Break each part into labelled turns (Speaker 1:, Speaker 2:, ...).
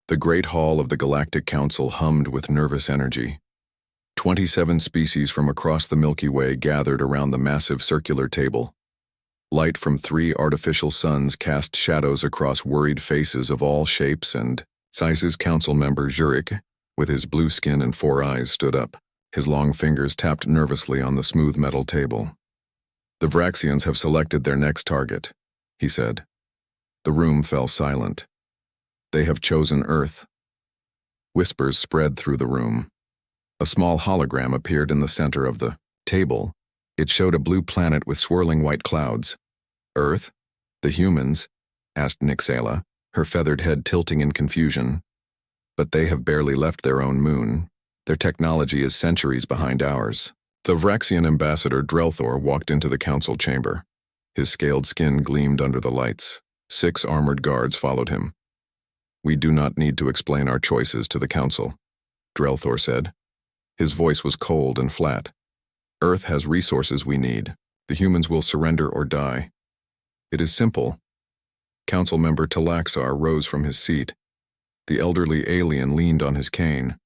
Speaker 1: The great hall of the Galactic Council hummed with nervous energy. 27 species from across the Milky Way gathered around the massive circular table. Light from 3 artificial suns cast shadows across worried faces of all shapes and sizes. Council member Zurich, with his blue skin and 4 eyes, stood up. His long fingers tapped nervously on the smooth metal table. "The Vraxians have selected their next target," he said. The room fell silent. "They have chosen Earth." Whispers spread through the room. A small hologram appeared in the center of the table. It showed a blue planet with swirling white clouds. "Earth? The humans?" asked Nixala, her feathered head tilting in confusion. "But they have barely left their own moon. Their technology is centuries behind ours." The Vraxian ambassador Drelthor walked into the council chamber. His scaled skin gleamed under the lights. 6 armored guards followed him. "We do not need to explain our choices to the council," Drelthor said. His voice was cold and flat. "Earth has resources we need. The humans will surrender or die. It is simple." Council member Talaxar rose from his seat. The elderly alien leaned on his cane.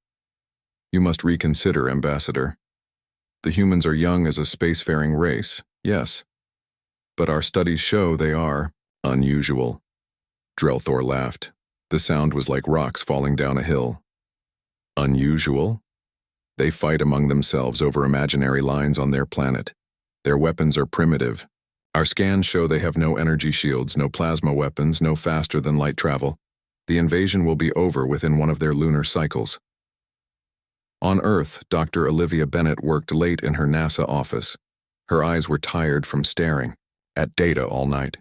Speaker 1: "You must reconsider, Ambassador. The humans are young as a spacefaring race, yes. But our studies show they are unusual." Drelthor laughed. The sound was like rocks falling down a hill. "Unusual? They fight among themselves over imaginary lines on their planet. Their weapons are primitive. Our scans show they have no energy shields, no plasma weapons, no faster-than-light travel. The invasion will be over within one of their lunar cycles." On Earth, Dr. Olivia Bennett worked late in her NASA office. Her eyes were tired from staring at data all night.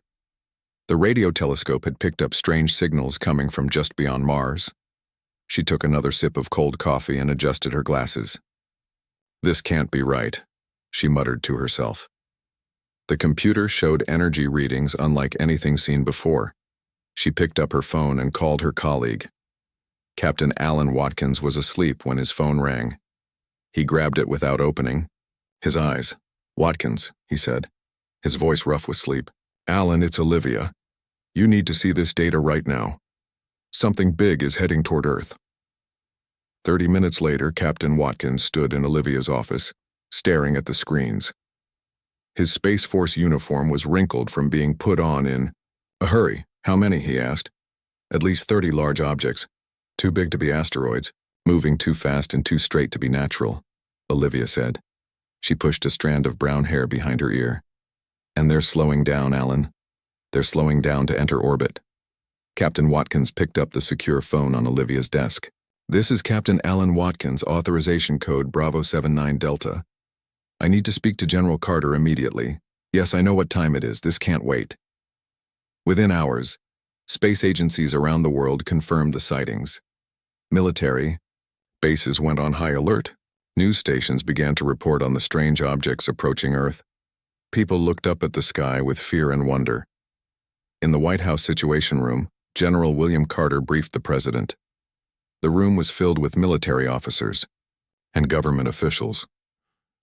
Speaker 1: The radio telescope had picked up strange signals coming from just beyond Mars. She took another sip of cold coffee and adjusted her glasses. "This can't be right," she muttered to herself. The computer showed energy readings unlike anything seen before. She picked up her phone and called her colleague. Captain Alan Watkins was asleep when his phone rang. He grabbed it without opening. His eyes. "Watkins," he said, his voice rough with sleep. "Alan, it's Olivia. You need to see this data right now. Something big is heading toward Earth." 30 minutes later, Captain Watkins stood in Olivia's office, staring at the screens. His Space Force uniform was wrinkled from being put on in a hurry. "How many?" he asked. "At least 30 large objects. Too big to be asteroids, moving too fast and too straight to be natural," Olivia said. She pushed a strand of brown hair behind her ear. "And they're slowing down, Alan. They're slowing down to enter orbit." Captain Watkins picked up the secure phone on Olivia's desk. "This is Captain Alan Watkins, authorization code Bravo 79 Delta. I need to speak to General Carter immediately. Yes, I know what time it is. This can't wait." Within hours, space agencies around the world confirmed the sightings. Military bases went on high alert. News stations began to report on the strange objects approaching Earth. People looked up at the sky with fear and wonder. In the White House Situation Room, General William Carter briefed the president. The room was filled with military officers and government officials.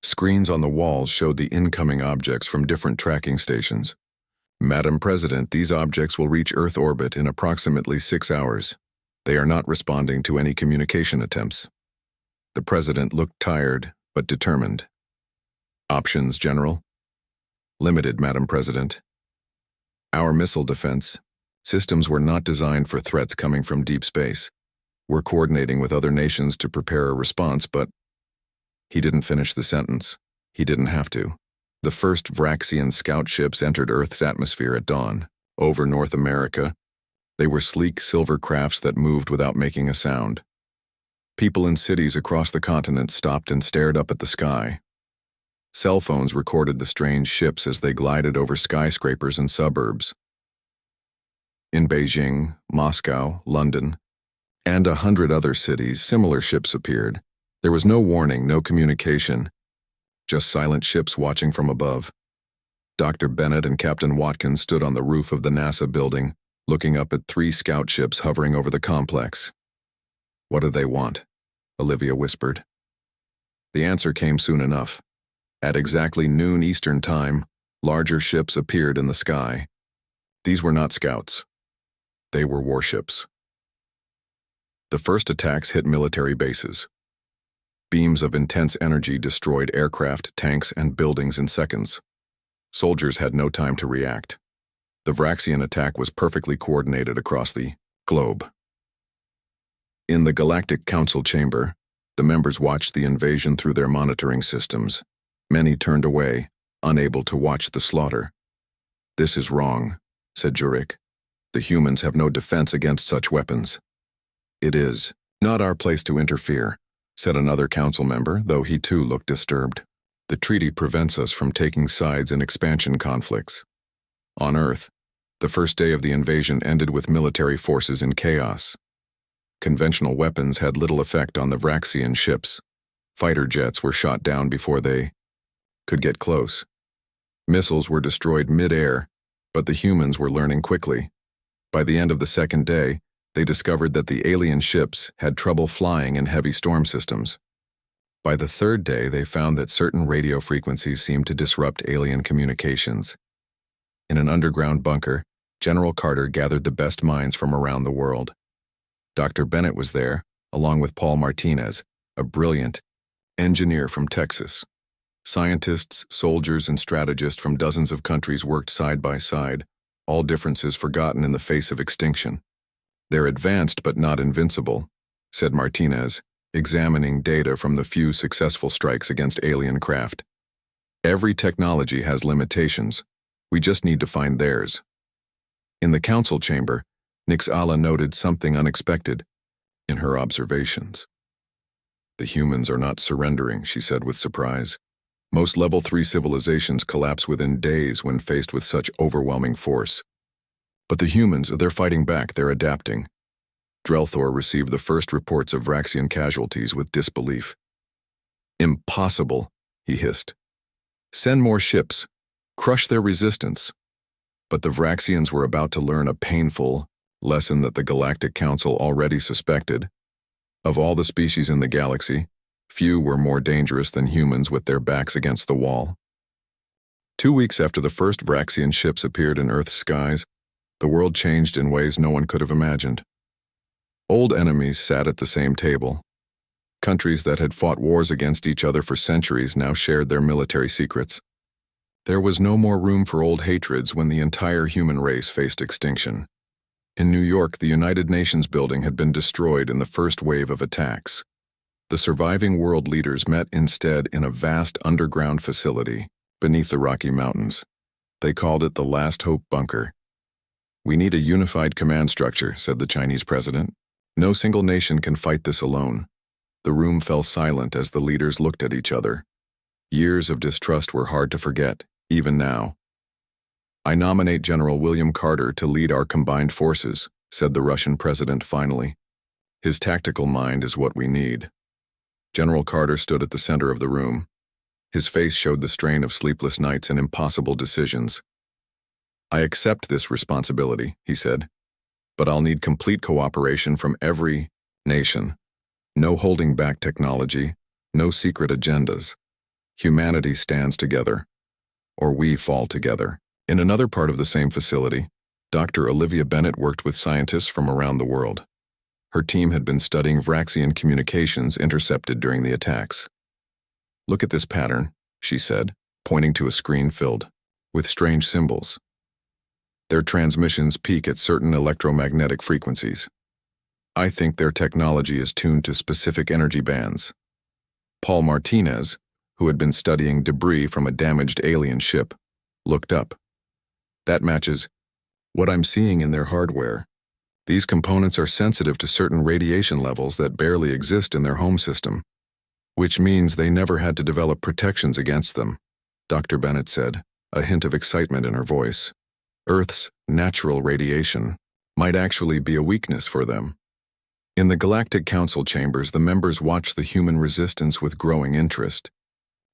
Speaker 1: Screens on the walls showed the incoming objects from different tracking stations. "Madam President, these objects will reach Earth orbit in approximately 6 hours. They are not responding to any communication attempts." The president looked tired, but determined. "Options, General?" "Limited, Madam President. Our missile defense systems were not designed for threats coming from deep space. We're coordinating with other nations to prepare a response, but—" He didn't finish the sentence. He didn't have to. The first Vraxian scout ships entered Earth's atmosphere at dawn, over North America. They were sleek silver crafts that moved without making a sound. People in cities across the continent stopped and stared up at the sky. Cell phones recorded the strange ships as they glided over skyscrapers and suburbs. In Beijing, Moscow, London, and 100 other cities, similar ships appeared. There was no warning, no communication, just silent ships watching from above. Dr. Bennett and Captain Watkins stood on the roof of the NASA building, looking up at 3 scout ships hovering over the complex. "What do they want?" Olivia whispered. The answer came soon enough. At exactly noon Eastern Time, larger ships appeared in the sky. These were not scouts. They were warships. The first attacks hit military bases. Beams of intense energy destroyed aircraft, tanks, and buildings in seconds. Soldiers had no time to react. The Vraxian attack was perfectly coordinated across the globe. In the Galactic Council chamber, the members watched the invasion through their monitoring systems. Many turned away, unable to watch the slaughter. "This is wrong," said Jurek. "The humans have no defense against such weapons." "It is not our place to interfere," said another council member, though he too looked disturbed. "The treaty prevents us from taking sides in expansion conflicts." On Earth, the first day of the invasion ended with military forces in chaos. Conventional weapons had little effect on the Vraxian ships. Fighter jets were shot down before they could get close. Missiles were destroyed mid-air, but the humans were learning quickly. By the end of the second day, they discovered that the alien ships had trouble flying in heavy storm systems. By the third day, they found that certain radio frequencies seemed to disrupt alien communications. In an underground bunker, General Carter gathered the best minds from around the world. Dr. Bennett was there, along with Paul Martinez, a brilliant engineer from Texas. Scientists, soldiers, and strategists from dozens of countries worked side by side, all differences forgotten in the face of extinction. "They're advanced but not invincible," said Martinez, examining data from the few successful strikes against alien craft. "Every technology has limitations. We just need to find theirs." In the council chamber, Nixala noted something unexpected in her observations. "The humans are not surrendering," she said with surprise. "Most Level 3 civilizations collapse within days when faced with such overwhelming force. But the humans, they're fighting back, they're adapting." Drelthor received the first reports of Vraxian casualties with disbelief. "Impossible," he hissed. "Send more ships. Crush their resistance." But the Vraxians were about to learn a painful lesson that the Galactic Council already suspected. Of all the species in the galaxy, few were more dangerous than humans with their backs against the wall. 2 weeks after the first Vraxian ships appeared in Earth's skies, the world changed in ways no one could have imagined. Old enemies sat at the same table. Countries that had fought wars against each other for centuries now shared their military secrets. There was no more room for old hatreds when the entire human race faced extinction. In New York, the United Nations building had been destroyed in the first wave of attacks. The surviving world leaders met instead in a vast underground facility beneath the Rocky Mountains. They called it the Last Hope Bunker. "We need a unified command structure," said the Chinese president. "No single nation can fight this alone." The room fell silent as the leaders looked at each other. Years of distrust were hard to forget, even now. "I nominate General William Carter to lead our combined forces," said the Russian president finally. "His tactical mind is what we need." General Carter stood at the center of the room. His face showed the strain of sleepless nights and impossible decisions. "I accept this responsibility," he said, "but I'll need complete cooperation from every nation. No holding back technology, no secret agendas. Humanity stands together, or we fall together." In another part of the same facility, Dr. Olivia Bennett worked with scientists from around the world. Her team had been studying Vraxian communications intercepted during the attacks. "Look at this pattern," she said, pointing to a screen filled with strange symbols. "Their transmissions peak at certain electromagnetic frequencies. I think their technology is tuned to specific energy bands." Paul Martinez, who had been studying debris from a damaged alien ship, looked up. "That matches what I'm seeing in their hardware. These components are sensitive to certain radiation levels that barely exist in their home system, which means they never had to develop protections against them," Dr. Bennett said, a hint of excitement in her voice. "Earth's natural radiation might actually be a weakness for them." In the Galactic Council chambers, the members watched the human resistance with growing interest.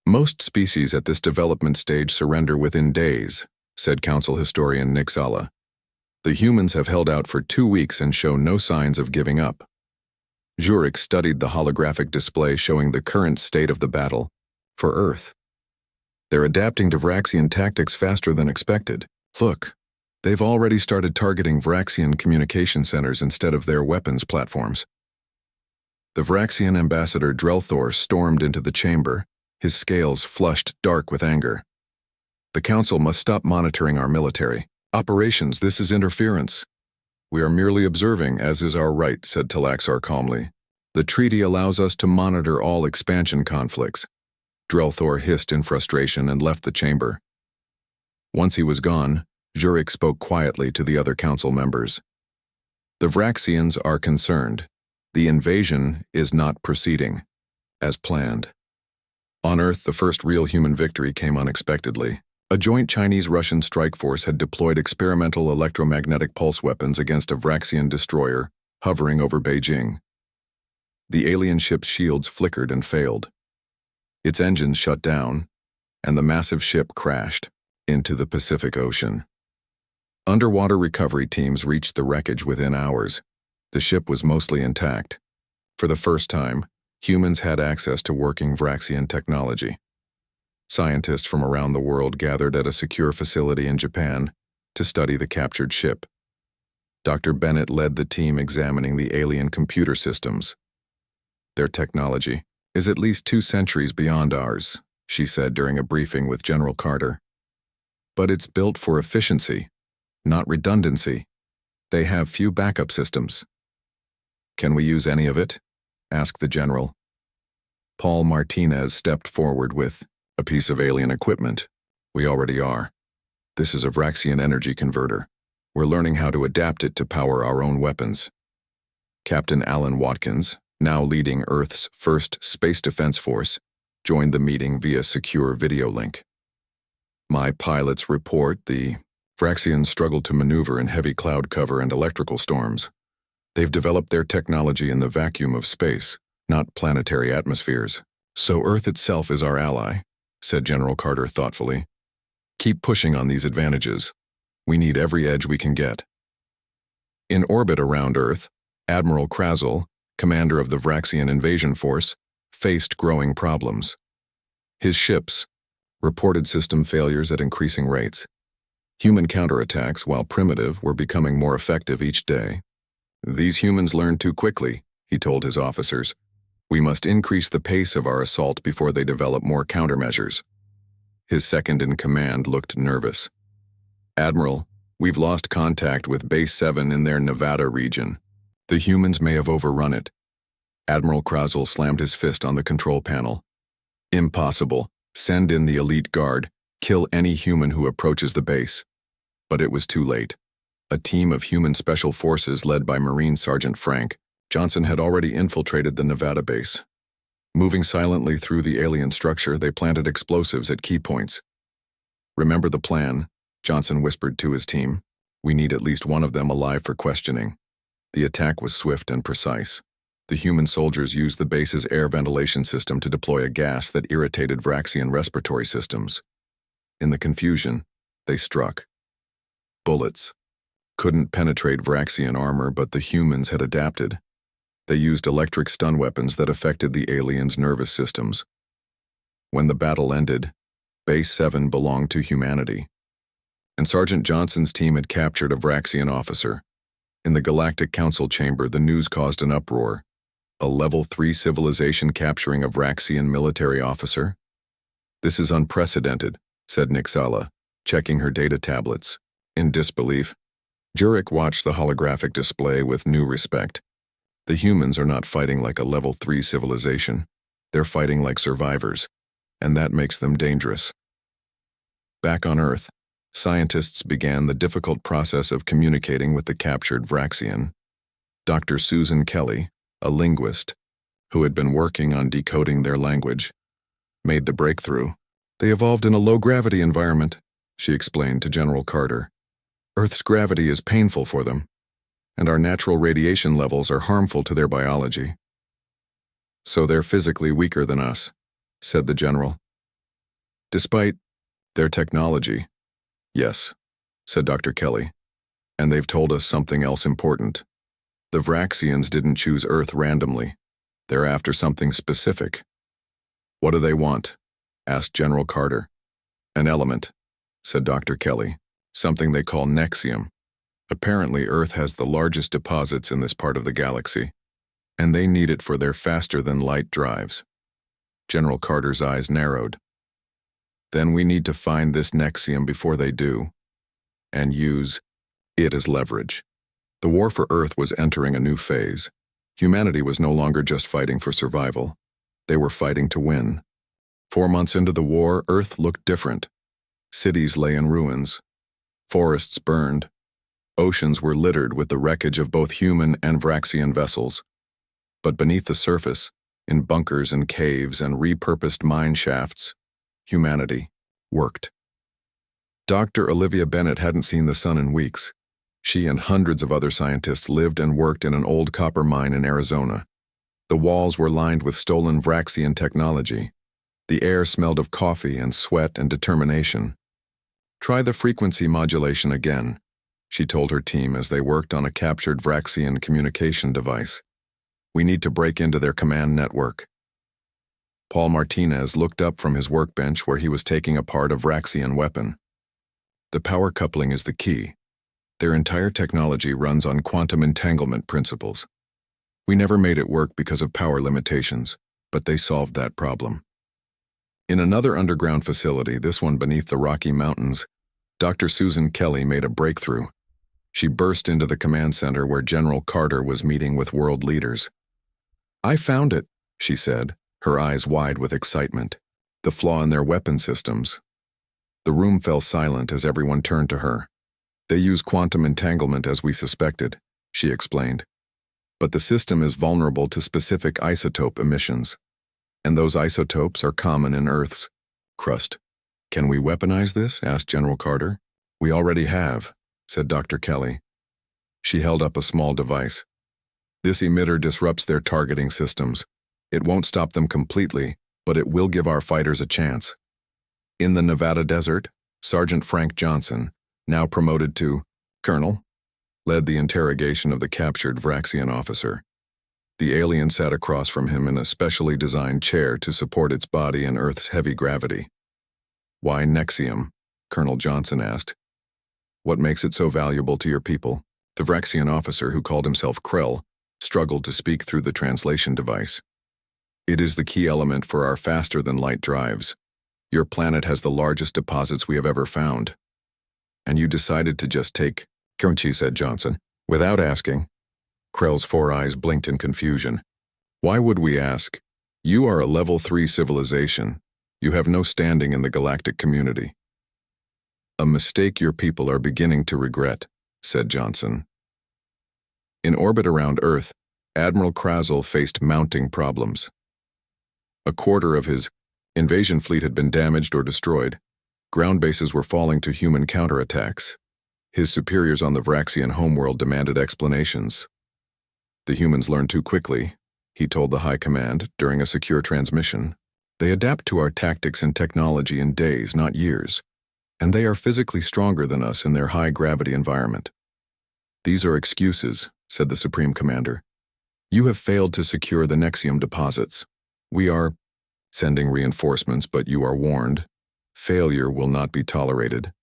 Speaker 1: "Most species at this development stage surrender within days," said Council historian Nixala. "The humans have held out for 2 weeks and show no signs of giving up." Jurek studied the holographic display showing the current state of the battle for Earth. "They're adapting to Vraxian tactics faster than expected. Look, they've already started targeting Vraxian communication centers instead of their weapons platforms." The Vraxian ambassador Drelthor stormed into the chamber, his scales flushed dark with anger. The Council must stop monitoring our military operations. This is interference. We are merely observing, as is our right, said Talaxar calmly. The treaty allows us to monitor all expansion conflicts. Drelthor hissed in frustration and left the chamber. Once he was gone, Zurich spoke quietly to the other council members. The Vraxians are concerned. The invasion is not proceeding as planned. On Earth, the first real human victory came unexpectedly. A joint Chinese-Russian strike force had deployed experimental electromagnetic pulse weapons against a Vraxian destroyer hovering over Beijing. The alien ship's shields flickered and failed. Its engines shut down, and the massive ship crashed into the Pacific Ocean. Underwater recovery teams reached the wreckage within hours. The ship was mostly intact. For the first time, humans had access to working Vraxian technology. Scientists from around the world gathered at a secure facility in Japan to study the captured ship. Dr. Bennett led the team examining the alien computer systems. Their technology is at least 2 centuries beyond ours, she said during a briefing with General Carter. But it's built for efficiency, not redundancy. They have few backup systems. Can we use any of it? Asked the general. Paul Martinez stepped forward with a piece of alien equipment. We already are. This is a Vraxian energy converter. We're learning how to adapt it to power our own weapons. Captain Alan Watkins, now leading Earth's first space defense force, joined the meeting via secure video link. My pilots report the Vraxians struggle to maneuver in heavy cloud cover and electrical storms. They've developed their technology in the vacuum of space, not planetary atmospheres. So Earth itself is our ally, said General Carter thoughtfully. Keep pushing on these advantages. We need every edge we can get. In orbit around Earth, Admiral Krazel, commander of the Vraxian invasion force, faced growing problems. His ships reported system failures at increasing rates. Human counterattacks, while primitive, were becoming more effective each day. These humans learn too quickly, he told his officers. We must increase the pace of our assault before they develop more countermeasures. His second-in-command looked nervous. Admiral, we've lost contact with Base 7 in their Nevada region. The humans may have overrun it. Admiral Krazel slammed his fist on the control panel. Impossible. Send in the elite guard. Kill any human who approaches the base. But it was too late. A team of human special forces led by Marine Sergeant Frank Johnson had already infiltrated the Nevada base. Moving silently through the alien structure, they planted explosives at key points. Remember the plan, Johnson whispered to his team. We need at least one of them alive for questioning. The attack was swift and precise. The human soldiers used the base's air ventilation system to deploy a gas that irritated Vraxian respiratory systems. In the confusion, they struck. Bullets couldn't penetrate Vraxian armor, but the humans had adapted. They used electric stun weapons that affected the aliens' nervous systems. When the battle ended, Base 7 belonged to humanity, and Sergeant Johnson's team had captured a Vraxian officer. In the Galactic Council chamber, the news caused an uproar. A Level 3 civilization capturing a Vraxian military officer? This is unprecedented, said Nixala, checking her data tablets. In disbelief, Jurek watched the holographic display with new respect. The humans are not fighting like a Level 3 civilization. They're fighting like survivors, and that makes them dangerous. Back on Earth, scientists began the difficult process of communicating with the captured Vraxian. Dr. Susan Kelly, a linguist, who had been working on decoding their language, made the breakthrough. They evolved in a low-gravity environment, she explained to General Carter. Earth's gravity is painful for them, and our natural radiation levels are harmful to their biology. So they're physically weaker than us, said the general. Despite their technology, yes, said Dr. Kelly, and they've told us something else important. The Vraxians didn't choose Earth randomly. They're after something specific. What do they want? Asked General Carter. An element, said Dr. Kelly, something they call nexium. Apparently, Earth has the largest deposits in this part of the galaxy. And they need it for their faster-than-light drives. General Carter's eyes narrowed. Then we need to find this Nexium before they do, and use it as leverage. The war for Earth was entering a new phase. Humanity was no longer just fighting for survival. They were fighting to win. 4 months into the war, Earth looked different. Cities lay in ruins. Forests burned. Oceans were littered with the wreckage of both human and Vraxian vessels. But beneath the surface, in bunkers and caves and repurposed mine shafts, humanity worked. Dr. Olivia Bennett hadn't seen the sun in weeks. She and hundreds of other scientists lived and worked in an old copper mine in Arizona. The walls were lined with stolen Vraxian technology. The air smelled of coffee and sweat and determination. "Try the frequency modulation again," she told her team as they worked on a captured Vraxian communication device. "We need to break into their command network." Paul Martinez looked up from his workbench where he was taking apart a Vraxian weapon. "The power coupling is the key. Their entire technology runs on quantum entanglement principles. We never made it work because of power limitations, but they solved that problem." In another underground facility, this one beneath the Rocky Mountains, Dr. Susan Kelly made a breakthrough. She burst into the command center where General Carter was meeting with world leaders. "I found it," she said, her eyes wide with excitement. "The flaw in their weapon systems." The room fell silent as everyone turned to her. "They use quantum entanglement as we suspected," she explained. "But the system is vulnerable to specific isotope emissions. And those isotopes are common in Earth's crust." "Can we weaponize this?" asked General Carter. "We already have," said Dr. Kelly. She held up a small device. "This emitter disrupts their targeting systems. It won't stop them completely, but it will give our fighters a chance." In the Nevada desert, Sergeant Frank Johnson, now promoted to colonel, led the interrogation of the captured Vraxian officer. The alien sat across from him in a specially designed chair to support its body in Earth's heavy gravity. "Why Nexium?" Colonel Johnson asked. "What makes it so valuable to your people?" The Vraxian officer, who called himself Krell, struggled to speak through the translation device. "It is the key element for our faster-than-light drives. Your planet has the largest deposits we have ever found. And you decided to just take," said Johnson, "without asking." Krell's 4 eyes blinked in confusion. "Why would we ask? You are a level 3 civilization. You have no standing in the galactic community." "A mistake your people are beginning to regret," said Johnson. In orbit around Earth, Admiral Krazel faced mounting problems. A quarter of his invasion fleet had been damaged or destroyed. Ground bases were falling to human counterattacks. His superiors on the Vraxian homeworld demanded explanations. "The humans learn too quickly," he told the High Command during a secure transmission. "They adapt to our tactics and technology in days, not years. And they are physically stronger than us in their high-gravity environment." "These are excuses," said the Supreme Commander. "You have failed to secure the Nexium deposits. We are sending reinforcements, but you are warned. Failure will not be tolerated."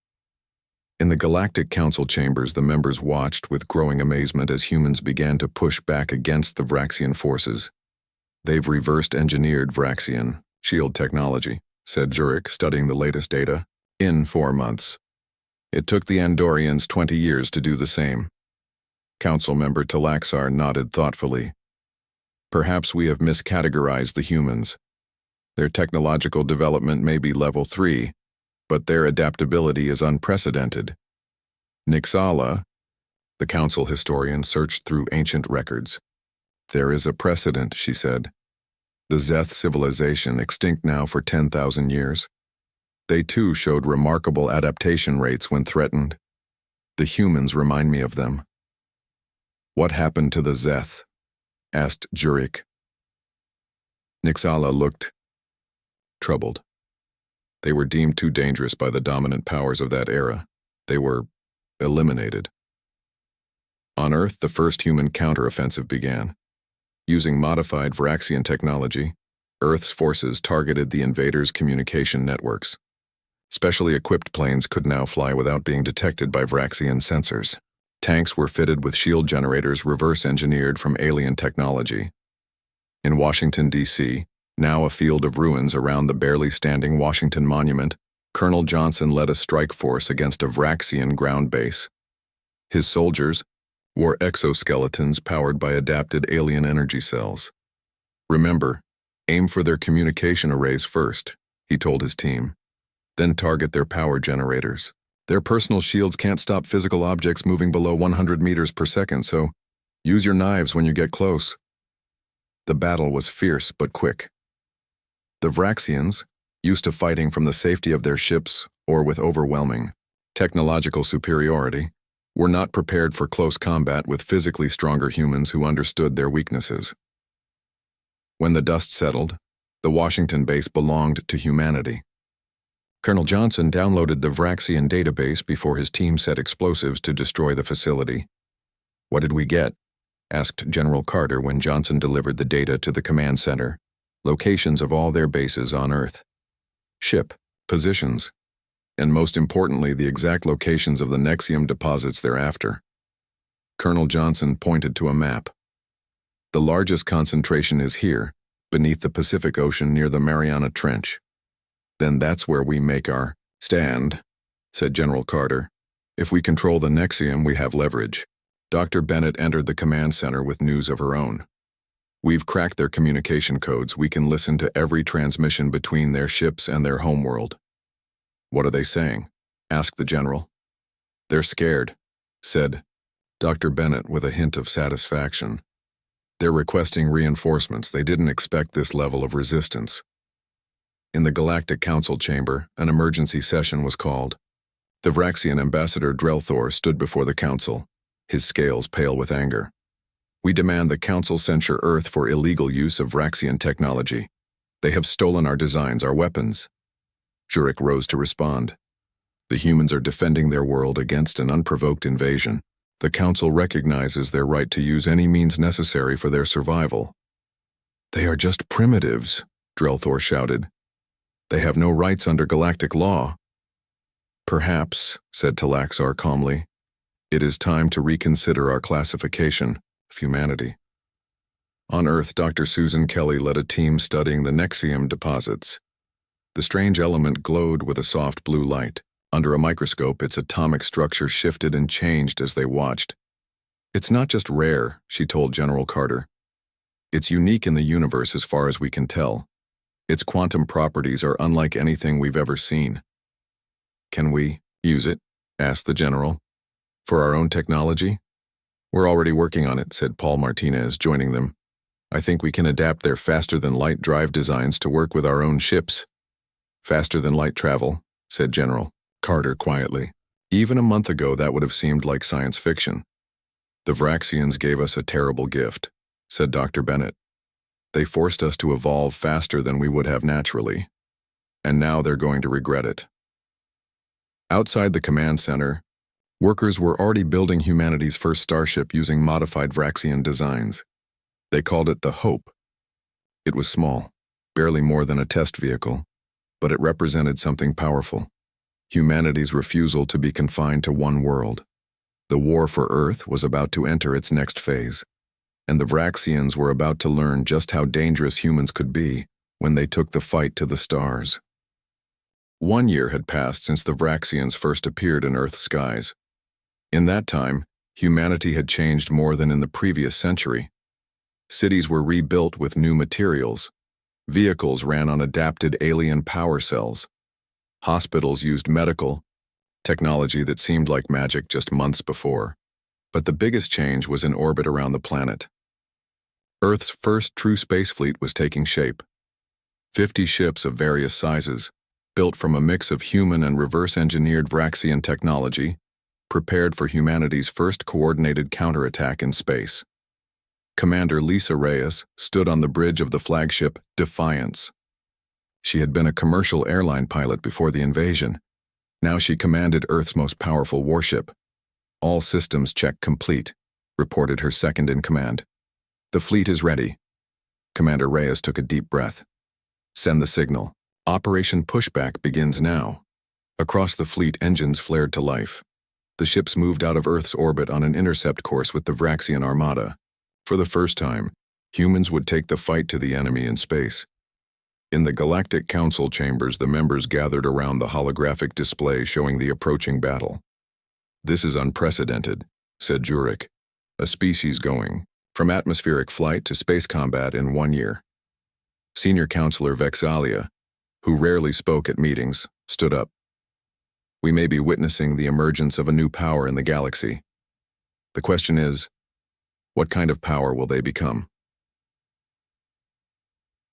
Speaker 1: In the Galactic Council chambers, the members watched with growing amazement as humans began to push back against the Vraxian forces. "They've reversed-engineered Vraxian shield technology," said Jurek, studying the latest data. "In 4 months. It took the Andorians 20 years to do the same." Council member Talaxar nodded thoughtfully. "Perhaps we have miscategorized the humans. Their technological development may be level 3, but their adaptability is unprecedented." Nixala, the council historian, searched through ancient records. "There is a precedent," she said. "The Zeth civilization, extinct now for 10,000 years. They too showed remarkable adaptation rates when threatened. The humans remind me of them." "What happened to the Zeth?" asked Jurek. Nixala looked troubled. "They were deemed too dangerous by the dominant powers of that era. They were eliminated." On Earth, the first human counteroffensive began. Using modified Vraxian technology, Earth's forces targeted the invaders' communication networks. Specially equipped planes could now fly without being detected by Vraxian sensors. Tanks were fitted with shield generators reverse-engineered from alien technology, In Washington, D.C., now a field of ruins around the barely standing Washington Monument, Colonel Johnson led a strike force against a Vraxian ground base. His soldiers wore exoskeletons powered by adapted alien energy cells. "Remember, aim for their communication arrays first," he told his team. "Then target their power generators. Their personal shields can't stop physical objects moving below 100 meters per second, so use your knives when you get close." The battle was fierce but quick. The Vraxians, used to fighting from the safety of their ships or with overwhelming technological superiority, were not prepared for close combat with physically stronger humans who understood their weaknesses. When the dust settled, the Washington base belonged to humanity. Colonel Johnson downloaded the Vraxian database before his team set explosives to destroy the facility. "What did we get?" asked General Carter when Johnson delivered the data to the command center. "Locations of all their bases on Earth. Ship, positions, and most importantly, the exact locations of the Nexium deposits thereafter." Colonel Johnson pointed to a map. "The largest concentration is here, beneath the Pacific Ocean near the Mariana Trench." "Then that's where we make our stand," said General Carter. "If we control the Nexium, we have leverage." Dr. Bennett entered the command center with news of her own. "We've cracked their communication codes. We can listen to every transmission between their ships and their homeworld." "What are they saying?" asked the general. "They're scared," said Dr. Bennett with a hint of satisfaction. "They're requesting reinforcements. They didn't expect this level of resistance." In the Galactic Council chamber, an emergency session was called. The Vraxian ambassador Drelthor stood before the council, his scales pale with anger. "We demand the council censure Earth for illegal use of Vraxian technology. They have stolen our designs, our weapons." Zurich rose to respond. "The humans are defending their world against an unprovoked invasion. The council recognizes their right to use any means necessary for their survival." "They are just primitives," Drelthor shouted. "They have no rights under galactic law." "Perhaps," said Talaxar calmly, "it is time to reconsider our classification of humanity." On Earth, Dr. Susan Kelly led a team studying the Nexium deposits. The strange element glowed with a soft blue light. Under a microscope, its atomic structure shifted and changed as they watched. "It's not just rare," she told General Carter. "It's unique in the universe as far as we can tell. Its quantum properties are unlike anything we've ever seen." "Can we use it?" asked the general. "For our own technology?" "We're already working on it," said Paul Martinez, joining them. "I think we can adapt their faster-than-light drive designs to work with our own ships." "Faster-than-light travel," said General Carter quietly. "Even a month ago that would have seemed like science fiction." "The Vraxians gave us a terrible gift," said Dr. Bennett. "They forced us to evolve faster than we would have naturally, and now they're going to regret it." Outside the command center, workers were already building humanity's first starship using modified Vraxian designs. They called it the Hope. It was small, barely more than a test vehicle, but it represented something powerful: humanity's refusal to be confined to one world. The war for Earth was about to enter its next phase, and the Vraxians were about to learn just how dangerous humans could be when they took the fight to the stars. 1 year had passed since the Vraxians first appeared in Earth's skies. In that time, humanity had changed more than in the previous century. Cities were rebuilt with new materials. Vehicles ran on adapted alien power cells. Hospitals used medical technology that seemed like magic just months before. But the biggest change was in orbit around the planet. Earth's first true space fleet was taking shape. 50 ships of various sizes, built from a mix of human and reverse-engineered Vraxian technology, prepared for humanity's first coordinated counterattack in space. Commander Lisa Reyes stood on the bridge of the flagship Defiance. She had been a commercial airline pilot before the invasion. Now she commanded Earth's most powerful warship. "All systems check complete," reported her second-in-command. "The fleet is ready." Commander Reyes took a deep breath. "Send the signal. Operation Pushback begins now." Across the fleet, engines flared to life. The ships moved out of Earth's orbit on an intercept course with the Vraxian armada. For the first time, Humans would take the fight to the enemy in space. In the Galactic Council chambers, the members gathered around the holographic display showing the approaching battle. "This is unprecedented," said Jurek, "a species going from atmospheric flight to space combat in 1 year." Senior Counselor Vexalia, who rarely spoke at meetings, stood up. "We may be witnessing the emergence of a new power in the galaxy. The question is, what kind of power will they become?"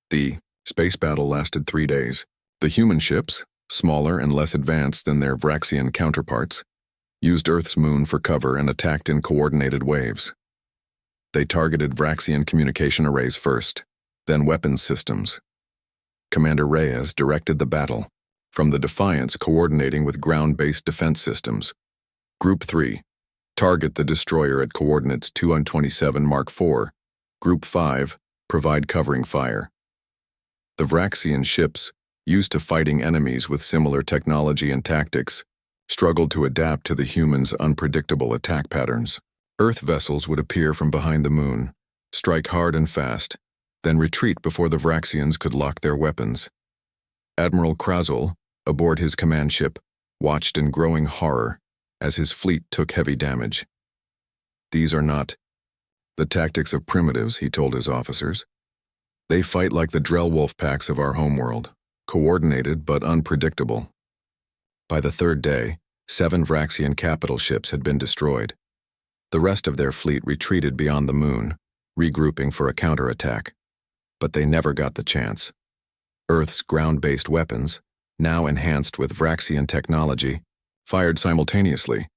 Speaker 1: The space battle lasted 3 days. The human ships, smaller and less advanced than their Vraxian counterparts, used Earth's moon for cover and attacked in coordinated waves. They targeted Vraxian communication arrays first, then weapons systems. Commander Reyes directed the battle, from the Defiance coordinating with ground-based defense systems. Group 3, target the destroyer at coordinates 227 Mark IV. Group 5, provide covering fire. The Vraxian ships, used to fighting enemies with similar technology and tactics, struggled to adapt to the humans' unpredictable attack patterns. Earth vessels would appear from behind the moon, strike hard and fast, then retreat before the Vraxians could lock their weapons. Admiral Krazel, aboard his command ship, watched in growing horror as his fleet took heavy damage. "These are not the tactics of primitives," he told his officers. "They fight like the Drell wolf packs of our homeworld, coordinated but unpredictable." By the 3rd day, 7 Vraxian capital ships had been destroyed. The rest of their fleet retreated beyond the moon, regrouping for a counterattack. But they never got the chance. Earth's ground-based weapons, now enhanced with Vraxian technology, fired simultaneously.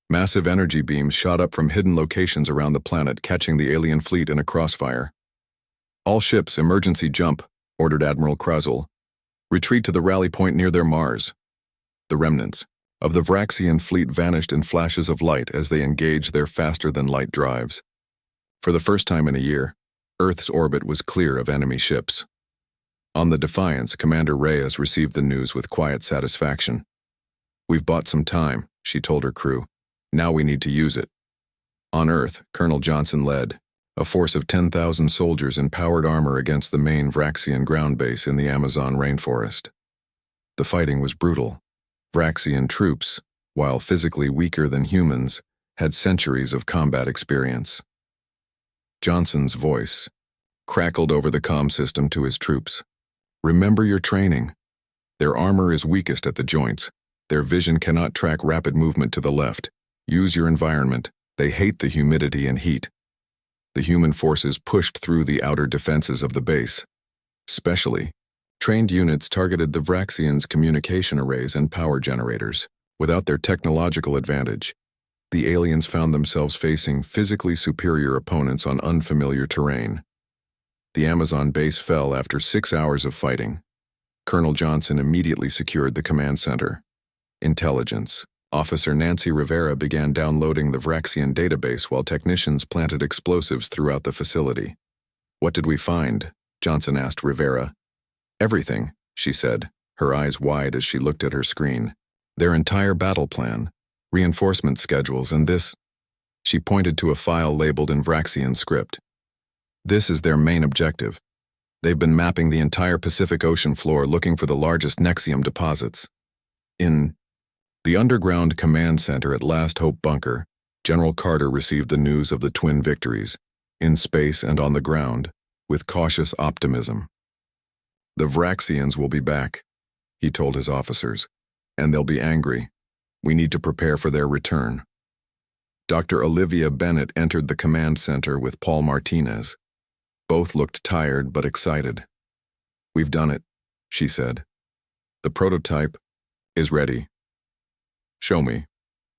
Speaker 1: Massive energy beams shot up from hidden locations around the planet, catching the alien fleet in a crossfire. "All ships, emergency jump," ordered Admiral Krazel. "Retreat to the rally point near their Mars." The remnants of the Vraxian fleet vanished in flashes of light as they engaged their faster-than-light drives. For the first time in a year, Earth's orbit was clear of enemy ships. On the Defiance, Commander Reyes received the news with quiet satisfaction. "We've bought some time," she told her crew. "Now we need to use it." On Earth, Colonel Johnson led a force of 10,000 soldiers in powered armor against the main Vraxian ground base in the Amazon rainforest. The fighting was brutal. Vraxian troops, while physically weaker than humans, had centuries of combat experience. Johnson's voice crackled over the comm system to his troops. "Remember your training. Their armor is weakest at the joints. Their vision cannot track rapid movement to the left. Use your environment. They hate the humidity and heat." The human forces pushed through the outer defenses of the base. Specially, trained units targeted the Vraxians' communication arrays and power generators. Without their technological advantage, the aliens found themselves facing physically superior opponents on unfamiliar terrain. The Amazon base fell after 6 hours of fighting. Colonel Johnson immediately secured the command center. Intelligence. Officer Nancy Rivera began downloading the Vraxian database while technicians planted explosives throughout the facility. "What did we find?" Johnson asked Rivera. "Everything," she said, her eyes wide as she looked at her screen. "Their entire battle plan, reinforcement schedules, and this." She pointed to a file labeled in Vraxian script. "This is their main objective. They've been mapping the entire Pacific Ocean floor looking for the largest Nexium deposits." In the underground command center at Last Hope Bunker, General Carter received the news of the twin victories, in space and on the ground, with cautious optimism. "The Vraxians will be back," he told his officers, "and they'll be angry. We need to prepare for their return." Dr. Olivia Bennett entered the command center with Paul Martinez. Both looked tired but excited. "We've done it," she said. "The prototype is ready." "Show me,"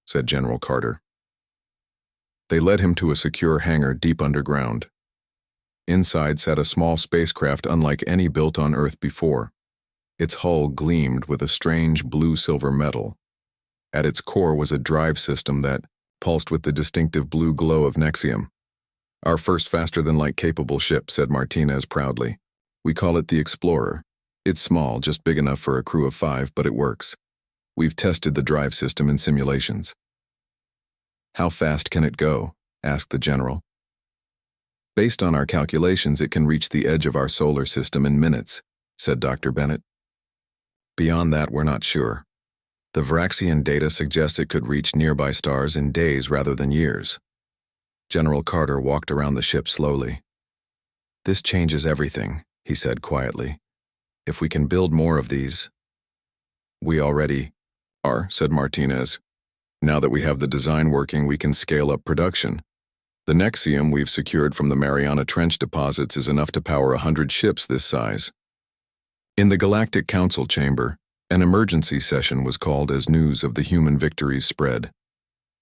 Speaker 1: said General Carter. They led him to a secure hangar deep underground. Inside sat a small spacecraft unlike any built on Earth before. Its hull gleamed with a strange blue-silver metal. At its core was a drive system that pulsed with the distinctive blue glow of Nexium. "Our first faster-than-light capable ship," said Martinez proudly. "We call it the Explorer. It's small, just big enough for a crew of 5, but it works. We've tested the drive system in simulations." "How fast can it go?" asked the general. Based on our calculations, it can reach the edge of our solar system in minutes, said Dr. Bennett. Beyond that, we're not sure. The Vraxian data suggests it could reach nearby stars in days rather than years. General Carter walked around the ship slowly. This changes everything, he said quietly. If we can build more of these... We already are, said Martinez. Now that we have the design working, we can scale up production. The Nexium we've secured from the Mariana Trench deposits is enough to power 100 ships this size. In the Galactic Council chamber, an emergency session was called as news of the human victories spread.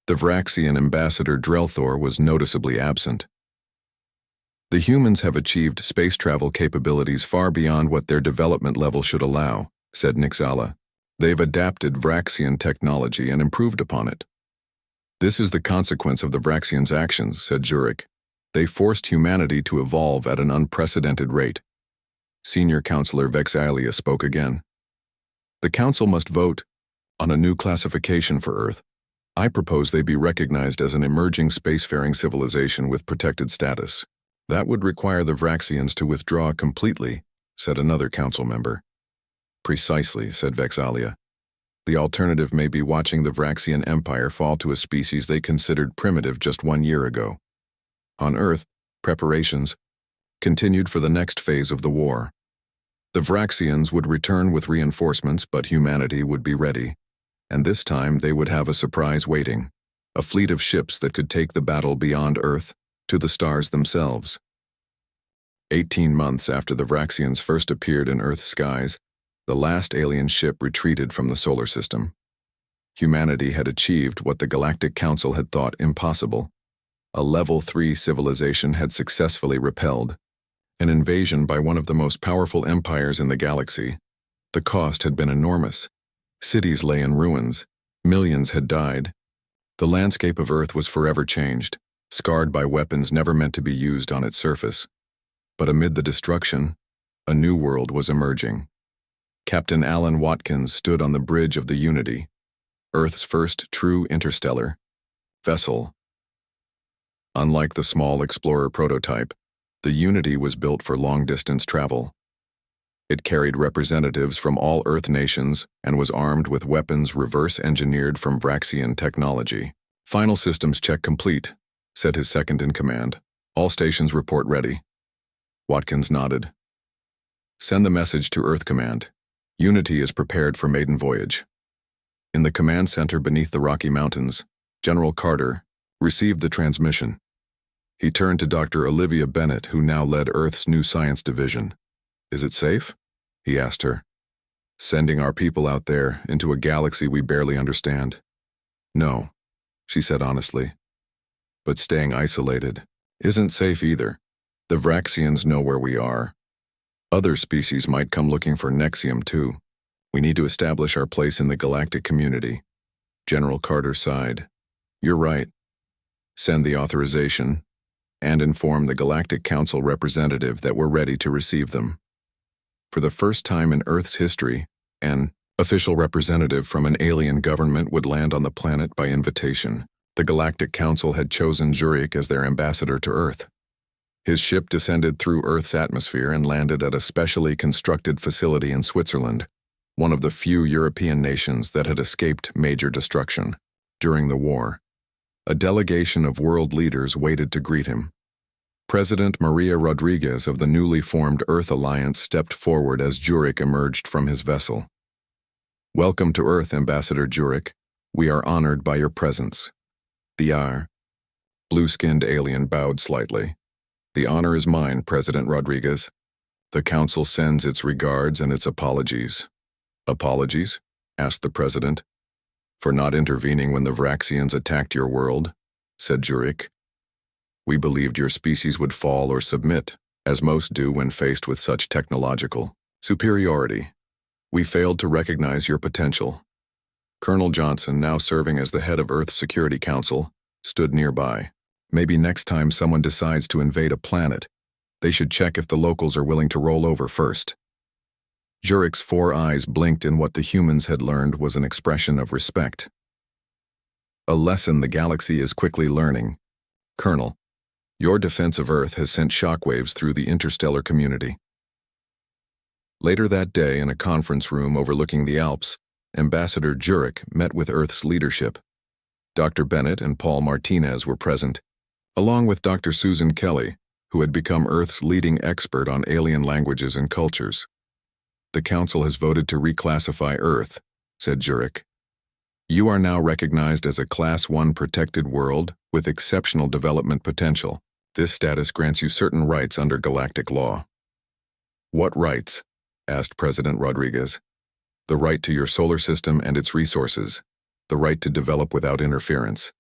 Speaker 1: The Vraxian ambassador Drelthor was noticeably absent. The humans have achieved space travel capabilities far beyond what their development level should allow, said Nixala. They've adapted Vraxian technology and improved upon it. This is the consequence of the Vraxians' actions, said Zurich. They forced humanity to evolve at an unprecedented rate. Senior Counselor Vexalia spoke again. The Council must vote on a new classification for Earth. I propose they be recognized as an emerging spacefaring civilization with protected status. That would require the Vraxians to withdraw completely, said another council member. Precisely, said Vexalia. The alternative may be watching the Vraxian Empire fall to a species they considered primitive just 1 year ago. On Earth, preparations continued for the next phase of the war. The Vraxians would return with reinforcements, but humanity would be ready, and this time they would have a surprise waiting, a fleet of ships that could take the battle beyond Earth to the stars themselves. 18 months after the Vraxians first appeared in Earth's skies, the last alien ship retreated from the solar system. Humanity had achieved what the Galactic Council had thought impossible. A Level 3 civilization had successfully repelled an invasion by one of the most powerful empires in the galaxy. The cost had been enormous. Cities lay in ruins. Millions had died. The landscape of Earth was forever changed, scarred by weapons never meant to be used on its surface. But amid the destruction, a new world was emerging. Captain Alan Watkins stood on the bridge of the Unity, Earth's first true interstellar vessel. Unlike the small Explorer prototype, the Unity was built for long-distance travel. It carried representatives from all Earth nations and was armed with weapons reverse-engineered from Vraxian technology. Final systems check complete, said his second-in-command. All stations report ready. Watkins nodded. Send the message to Earth Command. Unity is prepared for maiden voyage. In the command center beneath the Rocky Mountains, General Carter received the transmission. He turned to Dr. Olivia Bennett, who now led Earth's new science division. Is it safe? He asked her. Sending our people out there into a galaxy we barely understand. No, she said honestly. But staying isolated isn't safe either. The Vraxians know where we are. Other species might come looking for Nexium too. We need to establish our place in the galactic community. General Carter sighed. You're right. Send the authorization and inform the Galactic Council representative that we're ready to receive them. For the first time in Earth's history, an official representative from an alien government would land on the planet by invitation. The Galactic Council had chosen Zurich as their ambassador to Earth. His ship descended through Earth's atmosphere and landed at a specially constructed facility in Switzerland, one of the few European nations that had escaped major destruction. During the war, a delegation of world leaders waited to greet him. President Maria Rodriguez of the newly formed Earth Alliance stepped forward as Zurich emerged from his vessel. Welcome to Earth, Ambassador Zurich. We are honored by your presence. The blue-skinned alien bowed slightly. The honor is mine, President Rodriguez. The Council sends its regards and its apologies. Apologies? Asked the President. For not intervening when the Vraxians attacked your world, said Zurich. We believed your species would fall or submit, as most do when faced with such technological superiority. We failed to recognize your potential. Colonel Johnson, now serving as the head of Earth Security Council, stood nearby. Maybe next time someone decides to invade a planet, they should check if the locals are willing to roll over first. Zurich's 4 eyes blinked in what the humans had learned was an expression of respect. A lesson the galaxy is quickly learning. Colonel, Your defense of Earth has sent shockwaves through the interstellar community. Later that day, in a conference room overlooking the Alps, Ambassador Jurek met with Earth's leadership. Dr. Bennett and Paul Martinez were present, along with Dr. Susan Kelly, who had become Earth's leading expert on alien languages and cultures. "The Council has voted to reclassify Earth," said Jurek. "You are now recognized as a Class 1 protected world with exceptional development potential. This status grants you certain rights under galactic law." "What rights?" asked President Rodriguez. "The right to your solar system and its resources, the right to develop without interference,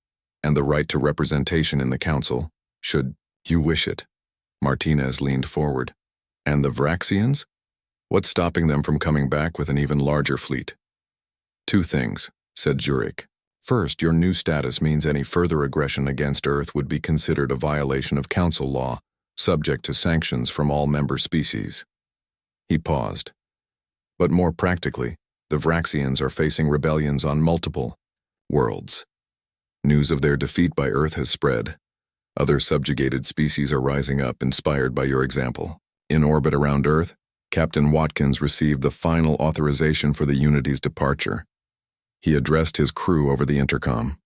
Speaker 1: and the right to representation in the Council, should you wish it." Martinez leaned forward. "And the Vraxians? What's stopping them from coming back with an even larger fleet?" "Two things," said Jurek. "First, your new status means any further aggression against Earth would be considered a violation of Council law, subject to sanctions from all member species." He paused. "But more practically, the Vraxians are facing rebellions on multiple worlds. News of their defeat by Earth has spread. Other subjugated species are rising up, inspired by your example. In orbit around Earth, Captain Watkins received the final authorization for the Unity's departure. He addressed his crew over the intercom.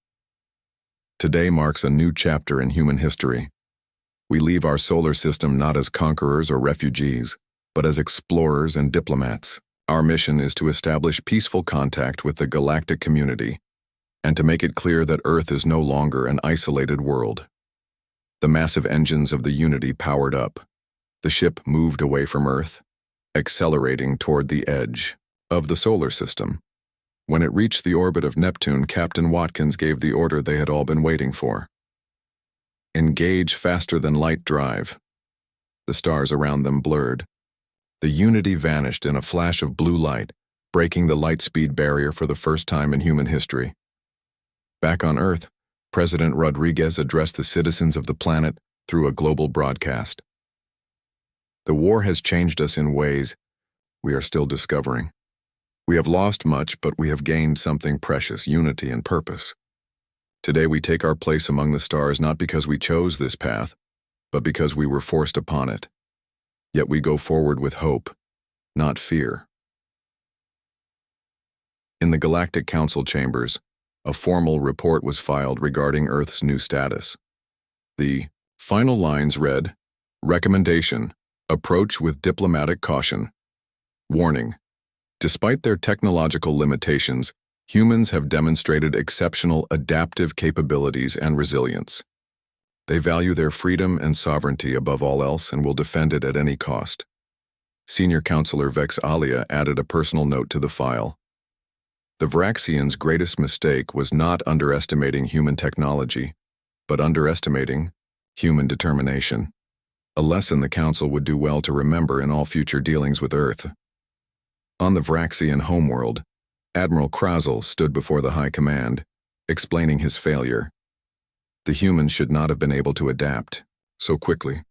Speaker 1: "Today marks a new chapter in human history. We leave our solar system not as conquerors or refugees, but as explorers and diplomats. Our mission is to establish peaceful contact with the galactic community, and to make it clear that Earth is no longer an isolated world." The massive engines of the Unity powered up. The ship moved away from Earth, accelerating toward the edge of the solar system. When it reached the orbit of Neptune, Captain Watkins gave the order they had all been waiting for. "Engage faster-than-light drive." The stars around them blurred. The Unity vanished in a flash of blue light, breaking the light-speed barrier for the first time in human history. Back on Earth, President Rodriguez addressed the citizens of the planet through a global broadcast. "The war has changed us in ways we are still discovering. We have lost much, but we have gained something precious: unity and purpose. Today we take our place among the stars not because we chose this path, but because we were forced upon it. Yet we go forward with hope, not fear." In the Galactic Council chambers, a formal report was filed regarding Earth's new status. The final lines read, "Recommendation: approach with diplomatic caution. Warning: despite their technological limitations, humans have demonstrated exceptional adaptive capabilities and resilience. They value their freedom and sovereignty above all else and will defend it at any cost." Senior Counselor Vex Alia added a personal note to the file. "The Vraxians' greatest mistake was not underestimating human technology, but underestimating human determination. A lesson the Council would do well to remember in all future dealings with Earth." On the Vraxian homeworld, Admiral Krazel stood before the High Command, explaining his failure. The humans should not have been able to adapt so quickly.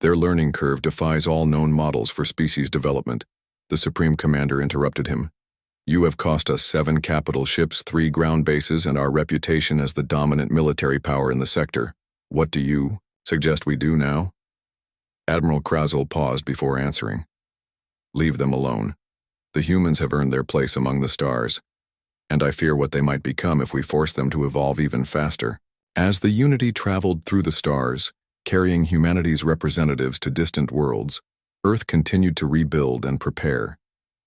Speaker 1: Their learning curve defies all known models for species development. The Supreme Commander interrupted him. "You have cost us 7 capital ships, 3 ground bases, and our reputation as the dominant military power in the sector. What do you suggest we do now?" Admiral Krazel paused before answering. "Leave them alone. The humans have earned their place among the stars, and I fear what they might become if we force them to evolve even faster." As the Unity traveled through the stars, carrying humanity's representatives to distant worlds, Earth continued to rebuild and prepare.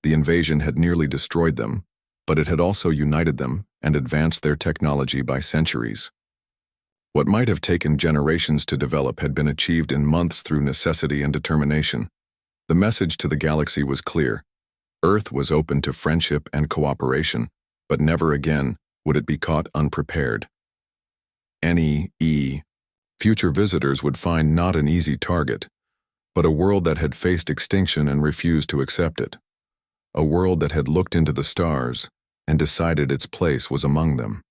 Speaker 1: The invasion had nearly destroyed them, but it had also united them and advanced their technology by centuries. What might have taken generations to develop had been achieved in months through necessity and determination. The message to the galaxy was clear. Earth was open to friendship and cooperation, but never again would it be caught unprepared. Future visitors would find not an easy target, but a world that had faced extinction and refused to accept it. A world that had looked into the stars and decided its place was among them.